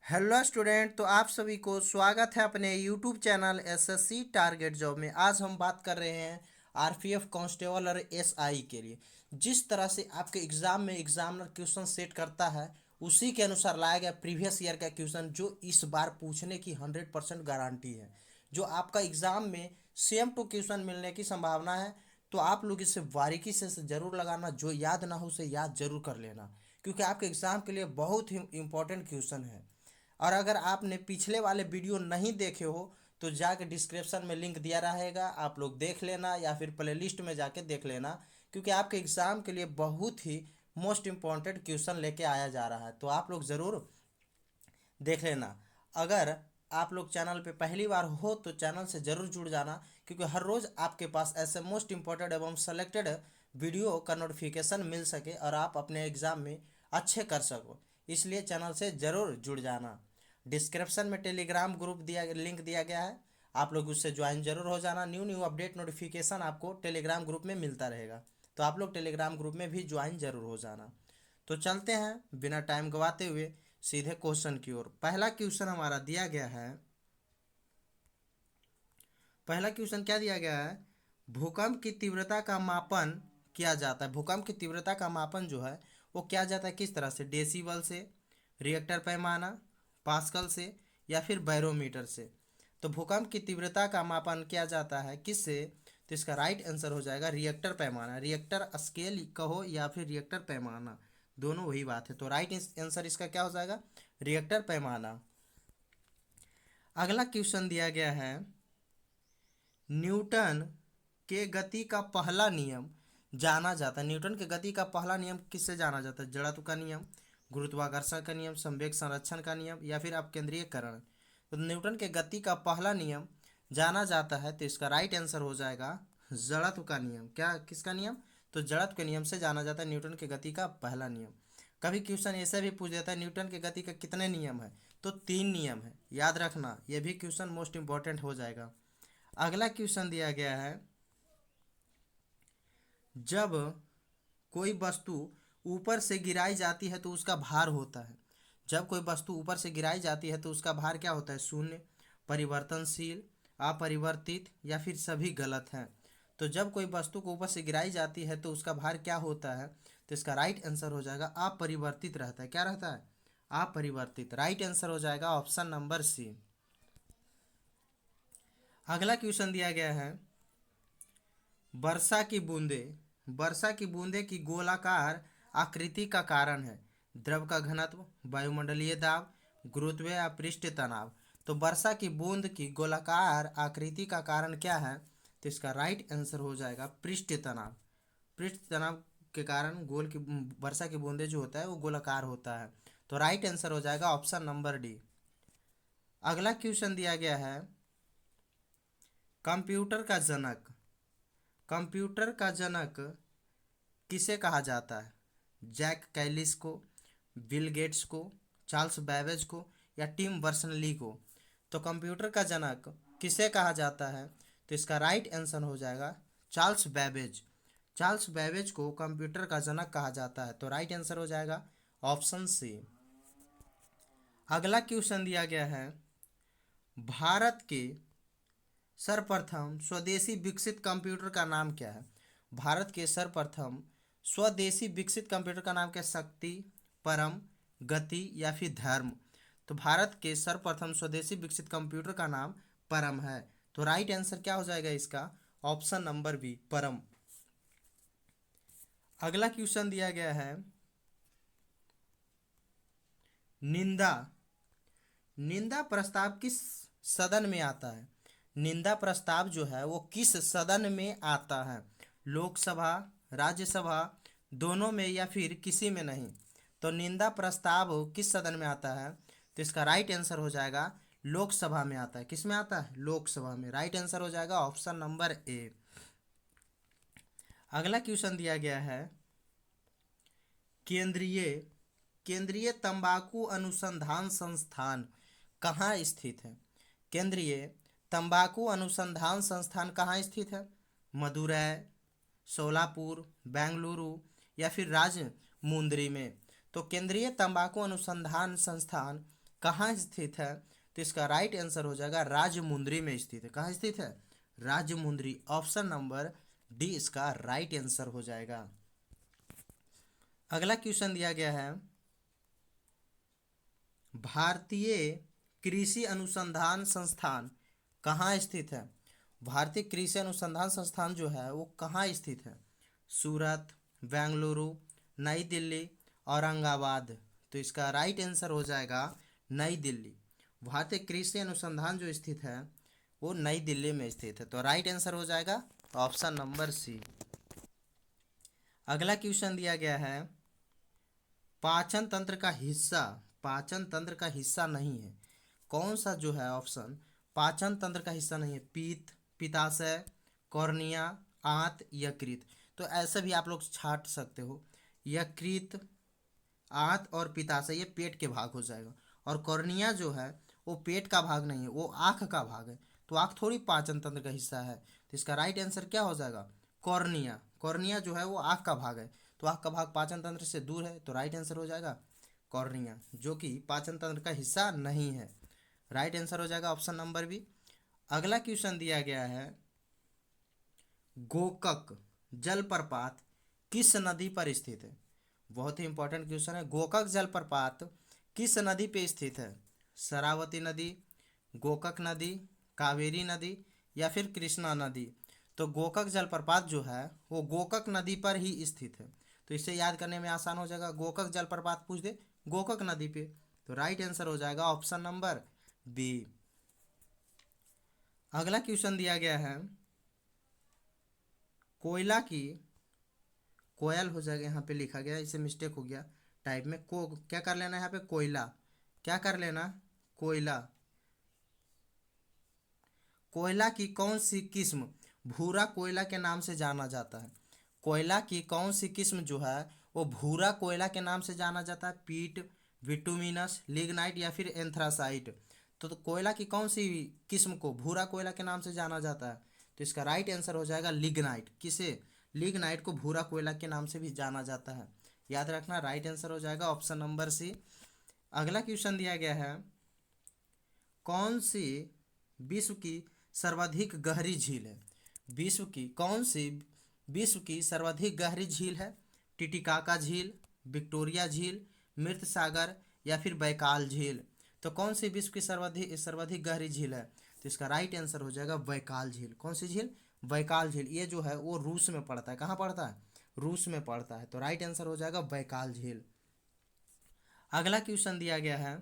Hello student, तो आप सभी को स्वागत है अपने YouTube channel SSC target job में। आज हम बात कर रहे हैं आरपीएफ कांस्टेबल और एसआई के लिए। जिस तरह से आपके एग्जाम में एग्जामिनर क्वेश्चन सेट करता है, उसी के अनुसार लाया गया प्रीवियस ईयर का क्वेश्चन, जो इस बार पूछने की 100% गारंटी है। जो आपका एग्जाम में सेम टू क्वेश्चन मिलने की संभावना है। तो आप लोग इसे बारीकी से जरूर लगाना, जो याद ना हो उसे याद जरूर कर लेना, क्योंकि आपके एग्जाम के लिए बहुत ही इंपॉर्टेंट क्वेश्चन है। और अगर आपने पिछले वाले वीडियो नहीं देखे हो तो जाके डिस्क्रिप्शन में लिंक दिया रहेगा, आप लोग देख लेना या फिर प्ले लिस्ट में जाके देख लेना, क्योंकि आपके एग्ज़ाम के लिए बहुत ही मोस्ट इम्पॉर्टेंट क्वेश्चन लेके आया जा रहा है। तो आप लोग ज़रूर देख लेना। अगर आप लोग चैनल पे पहली बार हो तो चैनल से ज़रूर जुड़ जाना, क्योंकि हर रोज़ आपके पास ऐसे मोस्ट इम्पॉर्टेंट एवं सेलेक्टेड वीडियो का नोटिफिकेशन मिल सके और आप अपने एग्ज़ाम में अच्छे कर सको। इसलिए चैनल से ज़रूर जुड़ जाना। डिस्क्रिप्शन में टेलीग्राम ग्रुप लिंक दिया गया है, आप लोग उससे ज्वाइन जरूर हो जाना। न्यू न्यू अपडेट नोटिफिकेशन आपको टेलीग्राम ग्रुप में मिलता रहेगा, तो आप लोग टेलीग्राम ग्रुप में भी ज्वाइन जरूर हो जाना। तो चलते हैं बिना टाइम गवाते हुए सीधे क्वेश्चन की ओर। पहला क्वेश्चन हमारा दिया गया है। पहला क्वेश्चन क्या दिया गया है? भूकंप की तीव्रता का मापन किया जाता है। भूकंप की तीव्रता का मापन जो है वो किया जाता है किस तरह से? डेसिबल से, रिएक्टर पैमाना, पास्कल से, या फिर बैरोमीटर से। तो भूकंप की तीव्रता का मापन किया जाता है किससे? तो इसका राइट आंसर हो जाएगा रिएक्टर पैमाना। रिएक्टर स्केल कहो या फिर रिएक्टर पैमाना, दोनों वही बात है। तो राइट आंसर इसका क्या हो जाएगा? रिएक्टर पैमाना। अगला क्वेश्चन दिया गया है, न्यूटन के गति का पहला नियम जाना जाता है। न्यूटन के गति का पहला नियम किससे जाना जाता है? जड़त्व का नियम, गुरुत्वाकर्षण का नियम, संवेग संरक्षण का नियम, या फिर अपकेंद्रीयकरण। तो न्यूटन के गति का पहला नियम जाना जाता है, तो इसका राइट आंसर हो जाएगा जड़त्व का नियम। क्या, किसका नियम? तो जड़त्व के नियम से जाना जाता है न्यूटन के गति का पहला नियम। कभी क्वेश्चन ऐसे भी पूछ देता है न्यूटन के गति का कितने नियम है? तो 3 नियम है, याद रखना। यह भी क्वेश्चन मोस्ट इंपॉर्टेंट हो जाएगा। अगला क्वेश्चन दिया गया है, जब कोई वस्तु ऊपर से गिराई जाती है तो उसका भार होता है। जब कोई वस्तु ऊपर से गिराई जाती है तो उसका भार क्या होता है? शून्य, परिवर्तनशील, अपरिवर्तित, या फिर सभी गलत हैं। तो जब कोई वस्तु को ऊपर से गिराई जाती है तो उसका भार क्या होता है? तो इसका राइट आंसर हो जाएगा अपरिवर्तित रहता है। क्या रहता है? अपरिवर्तित। राइट आंसर हो जाएगा ऑप्शन नंबर सी। अगला क्वेश्चन दिया गया है, वर्षा की बूंदें, वर्षा की बूंदें की गोलाकार आकृति का कारण है द्रव का घनत्व, वायुमंडलीय दाब, गुरुत्व, या पृष्ठ तनाव। तो वर्षा की बूंद की गोलाकार आकृति का कारण क्या है? तो इसका राइट आंसर हो जाएगा पृष्ठ तनाव। पृष्ठ तनाव के कारण गोल की वर्षा की बूंदें जो होता है वो गोलाकार होता है। तो राइट आंसर हो जाएगा ऑप्शन नंबर डी। अगला क्वेश्चन दिया गया है, कंप्यूटर का जनक, कंप्यूटर का जनक किसे कहा जाता है? जैक कैलिस को, बिल गेट्स को, चार्ल्स बैबेज को, या टिम बर्नर्स-ली को। तो कंप्यूटर का जनक किसे कहा जाता है? तो इसका राइट आंसर हो जाएगा चार्ल्स बैबेज। चार्ल्स बैबेज को कंप्यूटर का जनक कहा जाता है। तो राइट आंसर हो जाएगा ऑप्शन सी। अगला क्वेश्चन दिया गया है, भारत के सर्वप्रथम स्वदेशी विकसित कंप्यूटर का नाम क्या है? भारत के सर्वप्रथम स्वदेशी विकसित कंप्यूटर का नाम क्या है? शक्ति, परम, गति, या फिर धर्म। तो भारत के सर्वप्रथम स्वदेशी विकसित कंप्यूटर का नाम परम है। तो राइट आंसर क्या हो जाएगा इसका? ऑप्शन नंबर बी, परम। अगला क्वेश्चन दिया गया है, निंदा, निंदा प्रस्ताव किस सदन में आता है? निंदा प्रस्ताव जो है वो किस सदन में आता है? लोकसभा, राज्यसभा, दोनों में, या फिर किसी में नहीं। तो निंदा प्रस्ताव किस सदन में आता है? तो इसका राइट आंसर हो जाएगा लोकसभा में आता है। किस में आता है? लोकसभा में। राइट आंसर हो जाएगा ऑप्शन नंबर ए। अगला क्वेश्चन दिया गया है, केंद्रीय, केंद्रीय तंबाकू अनुसंधान संस्थान कहाँ स्थित है? केंद्रीय तंबाकू अनुसंधान संस्थान कहाँ स्थित है? मदुरै, सोलापुर, बेंगलुरु, या फिर राजमुंद्री में। तो केंद्रीय तंबाकू अनुसंधान संस्थान कहाँ स्थित है? तो इसका राइट आंसर हो जाएगा राजमुंद्री में स्थित है। कहाँ स्थित है? राजमुंद्री। ऑप्शन नंबर डी इसका राइट आंसर हो जाएगा। अगला क्वेश्चन दिया गया है, भारतीय कृषि अनुसंधान संस्थान कहाँ स्थित है? भारतीय कृषि अनुसंधान संस्थान जो है वो कहाँ स्थित है? सूरत, बेंगलुरु, नई दिल्ली, औरंगाबाद। तो इसका राइट आंसर हो जाएगा नई दिल्ली। भारतीय कृषि अनुसंधान जो स्थित है वो नई दिल्ली में स्थित है। तो राइट आंसर हो जाएगा ऑप्शन नंबर सी। अगला क्वेश्चन दिया गया है, पाचन तंत्र का हिस्सा पाचन तंत्र का हिस्सा नहीं है। कौन सा जो है ऑप्शन पाचन तंत्र का हिस्सा नहीं है? पीत, पित्ताशय, कॉर्निया, आंत, यकृत। तो ऐसे भी आप लोग छाट सकते हो। यकृत, आंत और पित्ताशय ये पेट के भाग हो जाएगा, और कॉर्निया जो है वो पेट का भाग नहीं है, वो आँख का भाग है। तो आँख थोड़ी पाचन तंत्र का हिस्सा है। तो इसका राइट आंसर क्या हो जाएगा? कॉर्निया। कॉर्निया जो है वो आँख का भाग है, तो आँख का भाग पाचन तंत्र से दूर है, तो राइट आंसर हो जाएगा कॉर्निया, जो कि पाचन तंत्र का हिस्सा नहीं है। राइट आंसर हो जाएगा ऑप्शन नंबर बी। अगला क्वेश्चन दिया गया है, गोकक जलप्रपात किस नदी पर स्थित है? बहुत ही इंपॉर्टेंट क्वेश्चन है। गोकक जलप्रपात किस नदी पे स्थित है? शरावती नदी, गोकक नदी, कावेरी नदी या फिर कृष्णा नदी। तो गोकक जलप्रपात जो है वो गोकक नदी पर ही स्थित है। तो इसे याद करने में आसान हो जाएगा। गोकक जलप्रपात पूछ दे गोकक नदी पे, तो राइट आंसर हो जाएगा ऑप्शन नंबर बी। अगला क्वेश्चन दिया गया है, कोयला की कोयल हो जाएगा, यहाँ पे लिखा गया इसे मिस्टेक हो गया टाइप में। को क्या कर लेना है यहाँ पे? कोयला। क्या कर लेना? कोयला। कोयला की कौन सी किस्म भूरा कोयला के नाम से जाना जाता है? कोयला की कौन सी किस्म जो है वो भूरा कोयला के नाम से जाना जाता है? पीट, विटुमिनस, लिग्नाइट या फिर एंथ्रासाइट। तो कोयला की कौन सी किस्म को भूरा कोयला के नाम से जाना जाता है? तो इसका राइट आंसर हो जाएगा लिग्नाइट। किसे? लिग्नाइट को भूरा कोयला के नाम से भी जाना जाता है। याद रखना, राइट आंसर हो जाएगा ऑप्शन नंबर सी। अगला क्वेश्चन दिया गया है, कौन सी विश्व की सर्वाधिक गहरी झील है? विश्व की कौन सी विश्व की सर्वाधिक गहरी झील है? टिटिकाका झील, विक्टोरिया झील, मृत सागर या फिर बैकाल झील। तो कौन सी विश्व की सर्वाधिक सर्वाधिक गहरी झील है? तो इसका राइट आंसर हो जाएगा बैकाल झील। कौन सी झील? बैकाल झील। ये जो है वो रूस में पड़ता है। कहाँ पड़ता है? रूस में पड़ता है। तो राइट आंसर हो जाएगा बैकाल झील। अगला क्वेश्चन दिया गया है,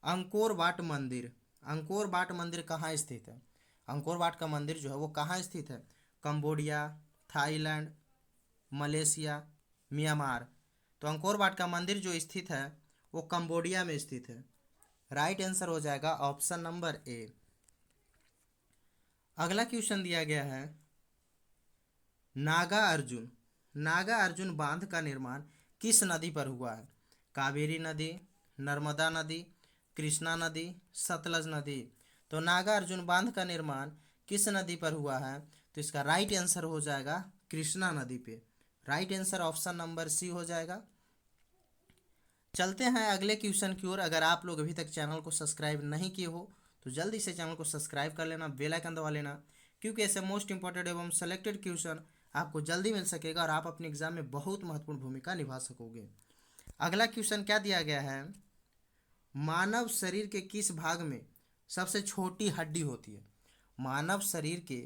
अंकोर वाट मंदिर। अंकोर वाट मंदिर कहाँ स्थित है? अंकोर वाट का मंदिर जो है वो कहाँ स्थित है? Cambodia, Thailand, Malaysia, Myanmar. तो अंकोर वाट का मंदिर जो स्थित है वो कंबोडिया में स्थित है। राइट आंसर हो जाएगा ऑप्शन नंबर ए। अगला क्वेश्चन दिया गया है, नागा अर्जुन नागा अर्जुन बांध का निर्माण किस नदी पर हुआ है? कावेरी नदी, नर्मदा नदी, कृष्णा नदी, सतलज नदी। तो नागा अर्जुन बांध का निर्माण किस नदी पर हुआ है? तो इसका राइट आंसर हो जाएगा कृष्णा नदी पे। Right answer option number C हो जाएगा। चलते हैं अगले क्वेश्चन की ओर। अगर आप लोग अभी तक चैनल को सब्सक्राइब नहीं किए हो तो जल्दी से चैनल को सब्सक्राइब कर लेना, बेल आइकन दबा लेना, क्योंकि ऐसे मोस्ट इंपॉर्टेंट एवं सेलेक्टेड क्वेश्चन आपको जल्दी मिल सकेगा और आप अपने एग्जाम में बहुत महत्वपूर्ण भूमिका निभा सकोगे। अगला क्वेश्चन क्या दिया गया है, मानव शरीर के किस भाग में सबसे छोटी हड्डी होती है? मानव शरीर के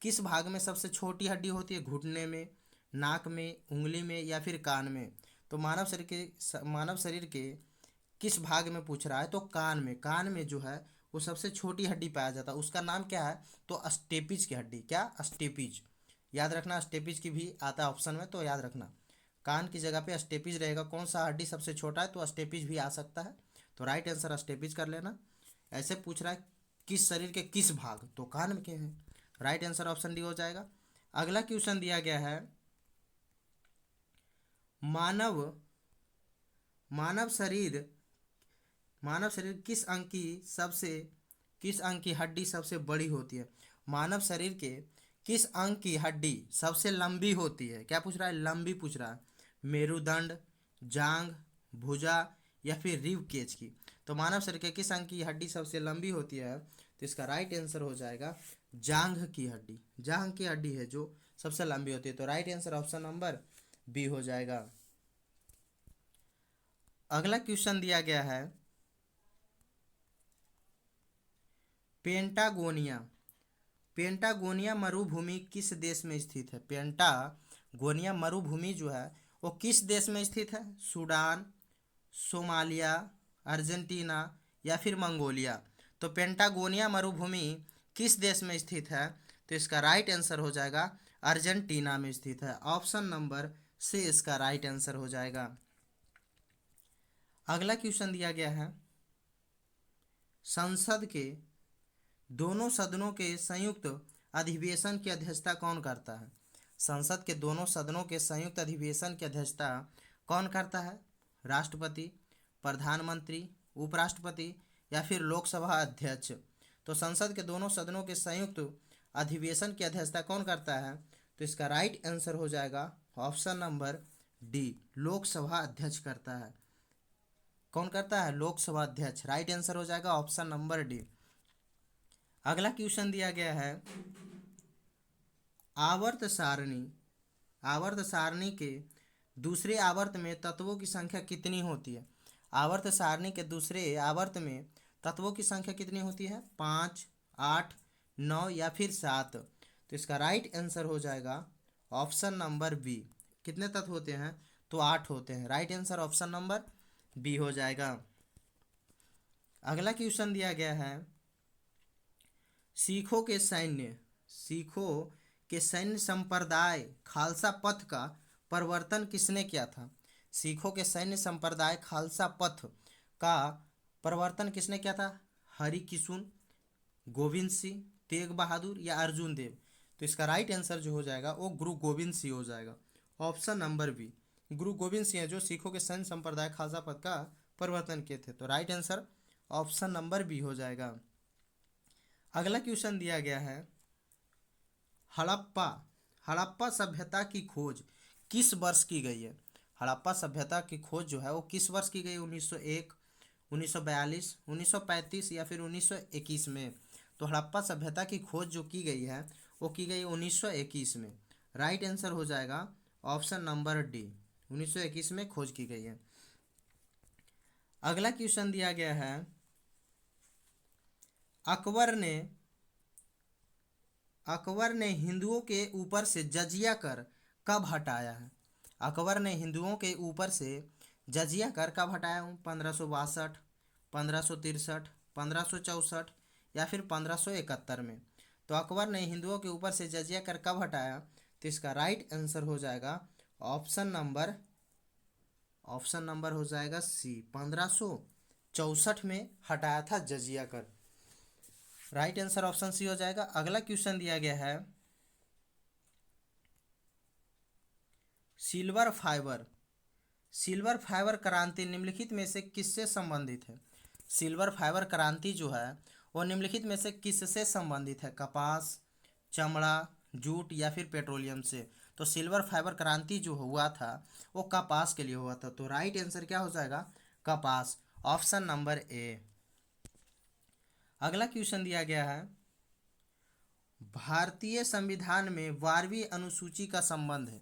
किस भाग में सबसे छोटी हड्डी होती है? घुटने में, नाक में, उंगली में या फिर कान में। तो मानव शरीर के किस भाग में पूछ रहा है? तो कान में। कान में जो है वो सबसे छोटी हड्डी पाया जाता है। उसका नाम क्या है? तो स्टेपिज की हड्डी। क्या? स्टेपिज। याद रखना, स्टेपिज की भी आता है ऑप्शन में, तो याद रखना कान की जगह पे स्टेपिज रहेगा। कौन सा हड्डी सबसे छोटा है? तो स्टेपिज भी आ सकता है। तो राइट आंसर स्टेपिज कर लेना। ऐसे पूछ रहा है किस शरीर के किस भाग, तो कान में के हैं। राइट आंसर ऑप्शन डी हो जाएगा। अगला क्वेश्चन दिया गया है, मानव मानव शरीर मानव शरीर किस अंग की हड्डी सबसे बड़ी होती है? मानव शरीर के किस अंग की हड्डी सबसे लंबी होती है? क्या पूछ रहा है? लंबी पूछ रहा है। मेरुदंड, जांग, भुजा या फिर रिब केज की। तो मानव शरीर के किस अंग की हड्डी सबसे लंबी होती है? तो इसका राइट आंसर हो जाएगा जांघ की हड्डी। जांघ की हड्डी है जो सबसे लंबी होती है। तो right answer option number B हो जाएगा। अगला क्वेश्चन दिया गया है पेंटागोनिया। पेंटागोनिया मरुभूमि किस देश में स्थित है? पेंटागोनिया मरुभूमि जो है वो किस देश में स्थित है? सूडान, सोमालिया, अर्जेंटीना या फिर मंगोलिया। तो पेंटागोनिया मरुभूमि किस देश में स्थित है? तो इसका राइट आंसर हो जाएगा अर्जेंटीना में स्थित है। ऑप्शन नंबर सी इसका राइट आंसर हो जाएगा। अगला क्वेश्चन दिया गया है संसद के दोनों सदनों के संयुक्त अधिवेशन की अध्यक्षता कौन करता है? संसद के दोनों सदनों के संयुक्त अधिवेशन की अध्यक्षता कौन करता है? राष्ट्रपति, प्रधानमंत्री, उपराष्ट्रपति या फिर लोकसभा अध्यक्ष। तो संसद के दोनों सदनों के संयुक्त अधिवेशन की अध्यक्षता कौन करता है? तो इसका राइट आंसर हो जाएगा ऑप्शन नंबर डी, लोकसभा अध्यक्ष करता है। कौन करता है? लोकसभा अध्यक्ष। राइट आंसर हो जाएगा ऑप्शन नंबर डी। अगला क्वेश्चन दिया गया है आवर्त सारणी। आवर्त सारणी के दूसरे आवर्त में तत्वों की संख्या कितनी होती है? आवर्त सारणी के दूसरे आवर्त में तत्वों की संख्या कितनी होती है? 5, 8, 9 या फिर 7। तो इसका राइट आंसर हो जाएगा ऑप्शन नंबर बी। कितने तत्व होते हैं? तो 8 होते हैं। Right answer option number B हो जाएगा। अगला क्वेश्चन दिया गया है सिखों के सैन्य संप्रदाय खालसा पंथ का प्रवर्तन किसने किया था? सिखों के सैन्य संप्रदाय खालसा पंथ का प्रवर्तन किसने किया था? हरिकिशुन, गोविंद सिंह, तेग बहादुर या अर्जुन देव। तो इसका राइट आंसर जो हो जाएगा वो गुरु गोविंद सिंह हो जाएगा। ऑप्शन नंबर बी, गुरु गोविंद सिंह जो सिखों के सैन्य संप्रदाय खालसा पंथ का प्रवर्तन किए थे। तो right answer option number B हो जाएगा। अगला क्वेश्चन दिया गया है हड़प्पा। हड़प्पा सभ्यता की खोज किस वर्ष की गई है? हड़प्पा सभ्यता की खोज जो है वो किस वर्ष की गई? 1901, 1942, 1935 या फिर 1921 में। तो हड़प्पा सभ्यता की खोज जो की गई है वो की गई 1921 में। राइट आंसर हो जाएगा ऑप्शन नंबर डी, 1921 में खोज की गई है। अगला क्वेश्चन दिया गया है अकबर ने हिंदुओं के ऊपर से जजिया कर कब हटाया है? अकबर ने हिंदुओं के ऊपर से जजिया कर कब हटाया हूँ? 1562, 1563, 1564 या फिर 1571 में। तो अकबर ने हिंदुओं के ऊपर से जजिया कर कब हटाया? तो इसका राइट आंसर हो जाएगा ऑप्शन नंबर हो जाएगा सी, 1564 में हटाया था जजिया कर। राइट आंसर ऑप्शन सी हो जाएगा। अगला क्वेश्चन दिया गया है सिल्वर फाइबर क्रांति निम्नलिखित में से किससे संबंधित है? सिल्वर फाइबर क्रांति जो है वो निम्नलिखित में से किससे संबंधित है? कपास, चमड़ा, जूट या फिर पेट्रोलियम से। तो सिल्वर फाइबर क्रांति जो हुआ था वो कपास के लिए हुआ था। तो राइट आंसर क्या हो जाएगा? कपास। Option number A. अगला क्वेश्चन दिया गया है भारतीय संविधान में 12वीं अनुसूची का संबंध है।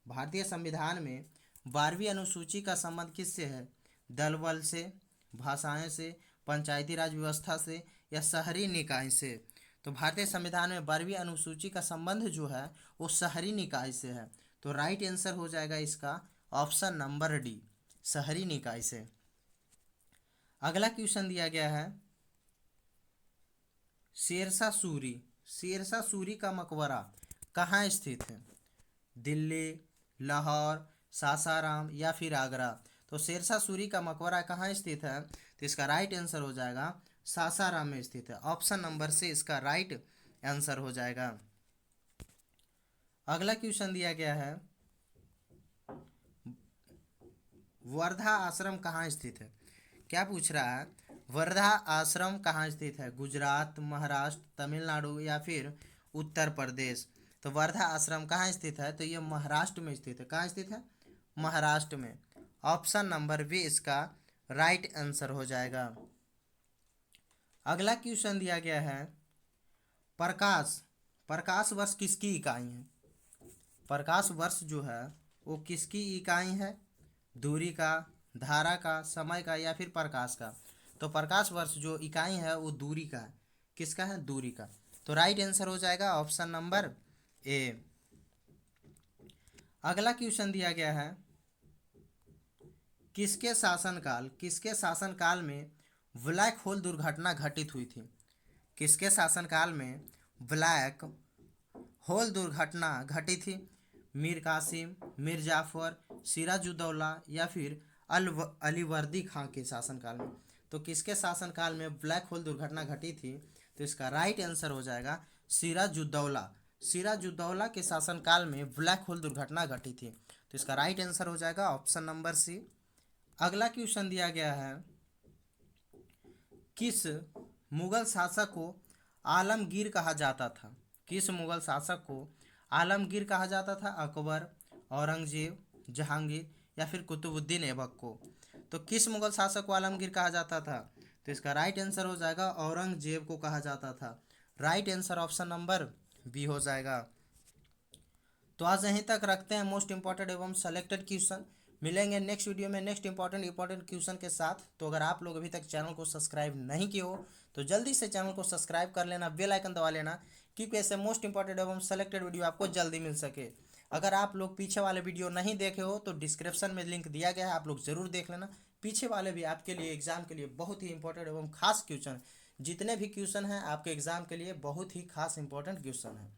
भारतीय संविधान में 12वीं अनुसूची का संबंध किससे है? दल बल से, भाषाएं से, पंचायती राज व्यवस्था से या शहरी निकाय से। तो भारतीय संविधान में 12वीं अनुसूची का संबंध जो है वो शहरी निकाय से है। तो राइट आंसर हो जाएगा इसका ऑप्शन नंबर डी, शहरी निकाय से। अगला क्वेश्चन दिया गया है शेरशाह सूरी का मकबरा कहाँ स्थित है? दिल्ली, लाहौर, सासाराम या फिर आगरा। तो शेरशाह सूरी का मकबरा कहाँ स्थित है? तो इसका राइट आंसर हो जाएगा सासाराम में स्थित है। ऑप्शन नंबर से इसका राइट आंसर हो जाएगा। अगला क्वेश्चन दिया गया है वर्धा आश्रम कहाँ स्थित है? क्या पूछ रहा है? वर्धा आश्रम कहाँ स्थित है? गुजरात, महाराष्ट्र, तमिलनाडु या फिर उत्तर प्रदेश। तो वर्धा आश्रम कहाँ स्थित है? तो ये महाराष्ट्र में स्थित है। कहाँ स्थित है? महाराष्ट्र में। ऑप्शन नंबर बी इसका राइट आंसर हो जाएगा। अगला क्वेश्चन दिया गया है, प्रकाश प्रकाश वर्ष किसकी इकाई है? प्रकाश वर्ष जो है वो किसकी इकाई है? दूरी का, धारा का, समय का या फिर प्रकाश का? तो प्रकाश वर्ष जो इकाई है वो दूरी का है। किसका है? दूरी का। तो राइट आंसर हो जाएगा ऑप्शन नंबर ए। अगला क्वेश्चन दिया गया है, किसके शासनकाल में ब्लैक होल दुर्घटना घटित हुई थी? किसके शासनकाल में ब्लैक होल दुर्घटना घटी थी? मीर कासिम, मीर जाफर, सिराजुद्दौला या फिर अलीवर्दी खां के शासनकाल में? तो किसके शासनकाल में ब्लैक होल दुर्घटना घटी थी? तो इसका राइट आंसर हो जाएगा सिराजुद्दौला। सिराजुद्दौला के शासनकाल में ब्लैक होल दुर्घटना घटी थी। तो इसका राइट आंसर हो जाएगा ऑप्शन नंबर सी। अगला क्वेश्चन दिया गया है, किस मुगल शासक को आलमगीर कहा जाता था? किस मुगल शासक को आलमगीर कहा जाता था? अकबर, औरंगजेब, जहांगीर या फिर कुतुबुद्दीन ऐबक को? तो किस मुगल शासक को आलमगीर कहा जाता था? तो इसका राइट आंसर हो जाएगा औरंगजेब को कहा जाता था। Right answer option number B हो जाएगा। तो आज यहीं तक रखते हैं मोस्ट इंपॉर्टेंट एवं सेलेक्टेड क्वेश्चन। मिलेंगे नेक्स्ट वीडियो में नेक्स्ट इंपॉर्टेंट क्वेश्चन के साथ। तो अगर आप लोग अभी तक चैनल को सब्सक्राइब नहीं किए हो तो जल्दी से चैनल को सब्सक्राइब कर लेना, बेल आइकन दबा लेना, क्योंकि ऐसे मोस्ट इंपॉर्टेंट एवं सेलेक्टेड वीडियो आपको जल्दी मिल सके। अगर आप लोग पीछे वाले वीडियो नहीं देखे हो तो डिस्क्रिप्शन में लिंक दिया गया है, आप लोग ज़रूर देख लेना। पीछे वाले भी आपके लिए एग्जाम के लिए बहुत ही इंपॉर्टेंट एवं खास क्वेश्चन, जितने भी क्वेश्चन हैं आपके एग्जाम के लिए बहुत ही खास इंपॉर्टेंट क्वेश्चन है।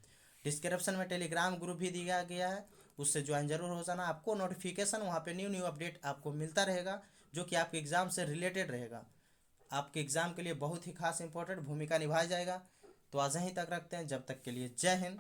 डिस्क्रिप्शन में टेलीग्राम ग्रुप भी दिया गया है, उससे ज्वाइन जरूर हो जाना। आपको नोटिफिकेशन वहाँ पे न्यू अपडेट आपको मिलता रहेगा, जो कि आपके एग्ज़ाम से रिलेटेड रहेगा। आपके एग्ज़ाम के लिए बहुत ही खास इंपॉर्टेंट भूमिका निभाया जाएगा। तो आज यहीं तक रखते हैं, जब तक के लिए जय हिंद।